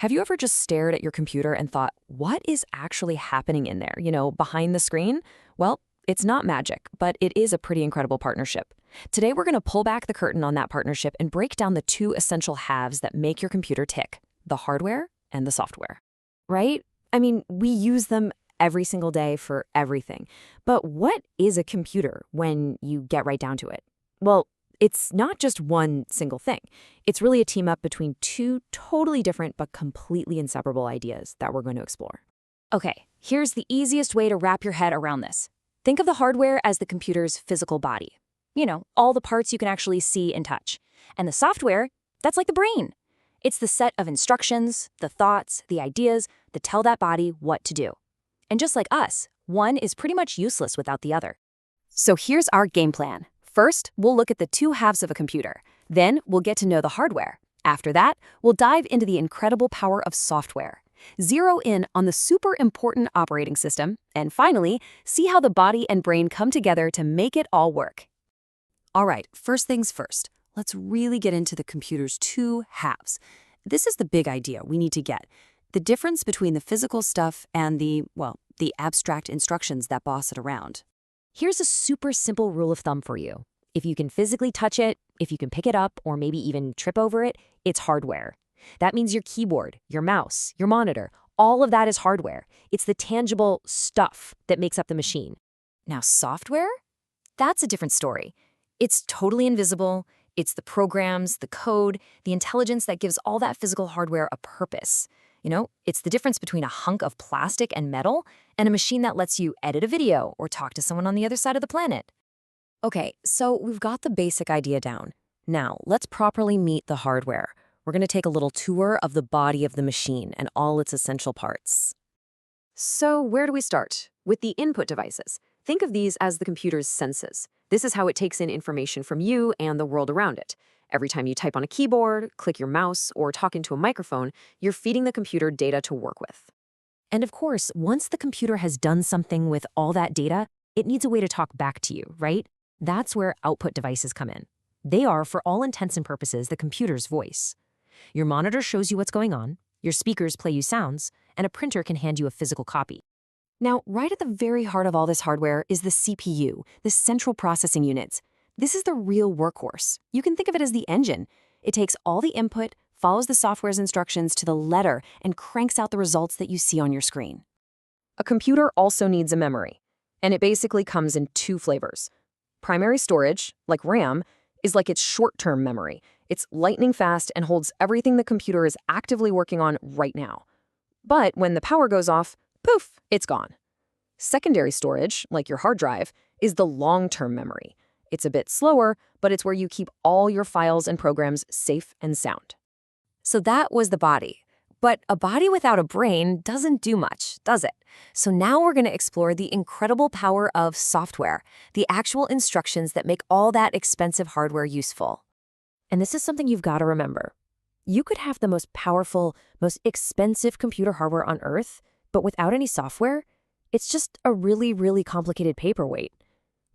Have you ever just stared at your computer and thought, what is actually happening in there, behind the screen? Well, it's not magic, but it is a pretty incredible partnership. Today, we're going to pull back the curtain on that partnership and break down the two essential halves that make your computer tick: the hardware and the software. Right? I mean, we use them every single day for everything. But what is a computer when you get right down to it? Well, it's not just one single thing. It's really a team up between two totally different but completely inseparable ideas that we're going to explore. Okay, here's the easiest way to wrap your head around this. Think of the hardware as the computer's physical body. All the parts you can actually see and touch. And the software, that's like the brain. It's the set of instructions, the thoughts, the ideas that tell that body what to do. And just like us, one is pretty much useless without the other. So here's our game plan. First, we'll look at the two halves of a computer. Then, we'll get to know the hardware. After that, we'll dive into the incredible power of software. Zero in on the super important operating system. And finally, see how the body and brain come together to make it all work. All right, first things first. Let's really get into the computer's two halves. This is the big idea we need to get. The difference between the physical stuff and the abstract instructions that boss it around. Here's a super simple rule of thumb for you. If you can physically touch it, if you can pick it up, or maybe even trip over it, it's hardware. That means your keyboard, your mouse, your monitor, all of that is hardware. It's the tangible stuff that makes up the machine. Now, software? That's a different story. It's totally invisible. It's the programs, the code, the intelligence that gives all that physical hardware a purpose. It's the difference between a hunk of plastic and metal and a machine that lets you edit a video or talk to someone on the other side of the planet. Okay, so we've got the basic idea down. Now, let's properly meet the hardware. We're going to take a little tour of the body of the machine and all its essential parts. So where do we start? With the input devices. Think of these as the computer's senses. This is how it takes in information from you and the world around it. Every time you type on a keyboard, click your mouse, or talk into a microphone, you're feeding the computer data to work with. And of course, once the computer has done something with all that data, it needs a way to talk back to you, right? That's where output devices come in. They are, for all intents and purposes, the computer's voice. Your monitor shows you what's going on, your speakers play you sounds, and a printer can hand you a physical copy. Now, right at the very heart of all this hardware is the CPU, the central processing units. This is the real workhorse. You can think of it as the engine. It takes all the input, follows the software's instructions to the letter, and cranks out the results that you see on your screen. A computer also needs a memory, and it basically comes in two flavors. Primary storage, like RAM, is like its short-term memory. It's lightning fast and holds everything the computer is actively working on right now. But when the power goes off, poof, it's gone. Secondary storage, like your hard drive, is the long-term memory. It's a bit slower, but it's where you keep all your files and programs safe and sound. So that was the body. But a body without a brain doesn't do much, does it? So now we're going to explore the incredible power of software, the actual instructions that make all that expensive hardware useful. And this is something you've got to remember. You could have the most powerful, most expensive computer hardware on Earth, but without any software, it's just a really, really complicated paperweight.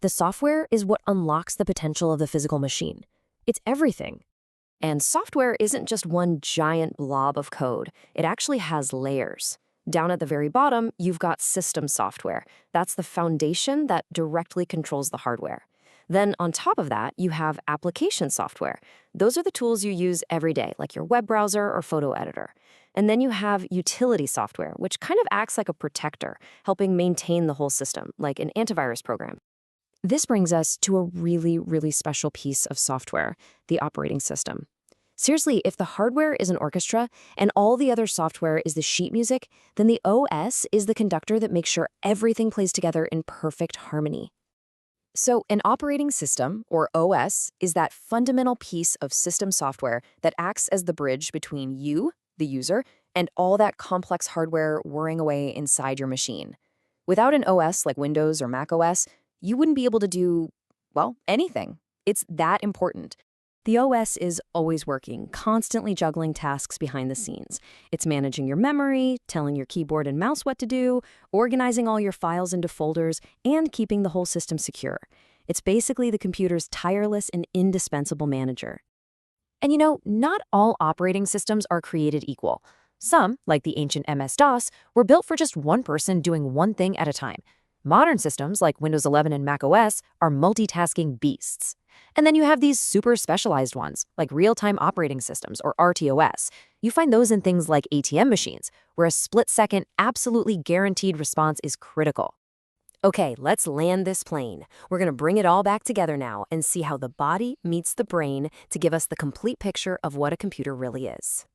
The software is what unlocks the potential of the physical machine. It's everything. And software isn't just one giant blob of code. It actually has layers. Down at the very bottom, you've got system software. That's the foundation that directly controls the hardware. Then on top of that, you have application software. Those are the tools you use every day, like your web browser or photo editor. And then you have utility software, which kind of acts like a protector, helping maintain the whole system, like an antivirus program. This brings us to a really, really special piece of software, the operating system. Seriously, if the hardware is an orchestra and all the other software is the sheet music, then the OS is the conductor that makes sure everything plays together in perfect harmony. So an operating system, or OS, is that fundamental piece of system software that acts as the bridge between you, the user, and all that complex hardware whirring away inside your machine. Without an OS like Windows or Mac OS, you wouldn't be able to do, anything. It's that important. The OS is always working, constantly juggling tasks behind the scenes. It's managing your memory, telling your keyboard and mouse what to do, organizing all your files into folders, and keeping the whole system secure. It's basically the computer's tireless and indispensable manager. And not all operating systems are created equal. Some, like the ancient MS-DOS, were built for just one person doing one thing at a time. Modern systems like Windows 11 and macOS are multitasking beasts. And then you have these super specialized ones, like real-time operating systems or RTOS. You find those in things like ATM machines, where a split-second, absolutely guaranteed response is critical. Okay, let's land this plane. We're going to bring it all back together now and see how the body meets the brain to give us the complete picture of what a computer really is.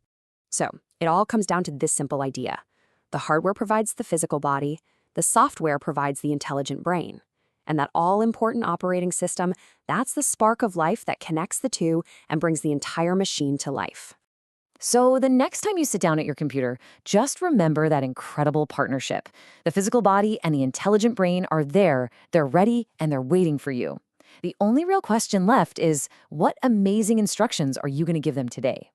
So, it all comes down to this simple idea. The hardware provides the physical body, the software provides the intelligent brain. And that all-important operating system, that's the spark of life that connects the two and brings the entire machine to life. So the next time you sit down at your computer, just remember that incredible partnership. The physical body and the intelligent brain are there, they're ready, and they're waiting for you. The only real question left is, what amazing instructions are you going to give them today?